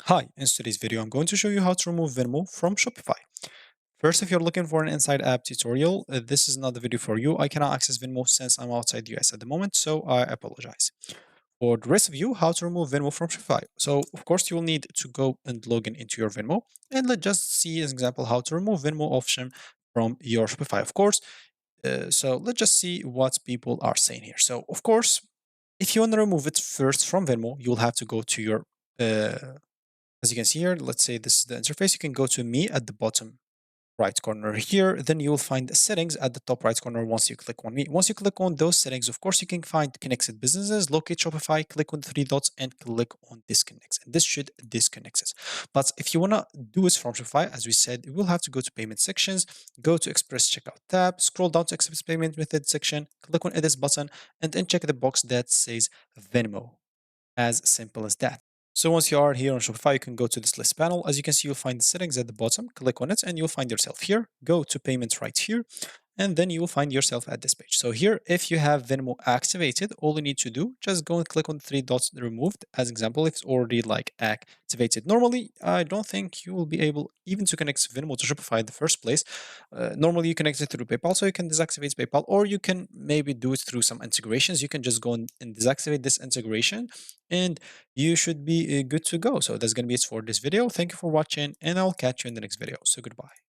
Hi, in today's video, I'm going to show you how to remove Venmo from Shopify. First, if you're looking for an inside app tutorial, this is not the video for you. I cannot access Venmo since I'm outside the US at the moment, so I apologize. For the rest of you, how to remove Venmo from Shopify. So, of course, you will need to go and log in into your Venmo, and let's just see as example how to remove Venmo option from your Shopify, of course. So let's just see what people are saying here. So, of course, if you want to remove it first from Venmo, you'll have to go to your as you can see here, let's say this is the interface. You can go to me at the bottom right corner here. Then you will find settings at the top right corner once you click on me. Once you click on those settings, of course, you can find connected businesses, locate Shopify, click on the three dots and click on disconnects. And this should disconnect it. But if you want to do it from Shopify, as we said, you will have to go to payment sections, go to express checkout tab, scroll down to express payment method section, click on edit button, and then check the box that says Venmo. As simple as that. So once you are here on Shopify, you can go to this list panel. As you can see, you'll find the settings at the bottom. Click on it and you'll find yourself here. Go to payments right here. And then you will find yourself at this page. So here, if you have Venmo activated, all you need to do, just go and click on the three dots removed. As example, if it's already like activated. Normally, I don't think you will be able even to connect Venmo to Shopify in the first place. Normally, you connect it through PayPal, so you can deactivate PayPal, or you can maybe do it through some integrations. You can just go and deactivate this integration, and you should be good to go. So that's going to be it for this video. Thank you for watching, and I'll catch you in the next video. So goodbye.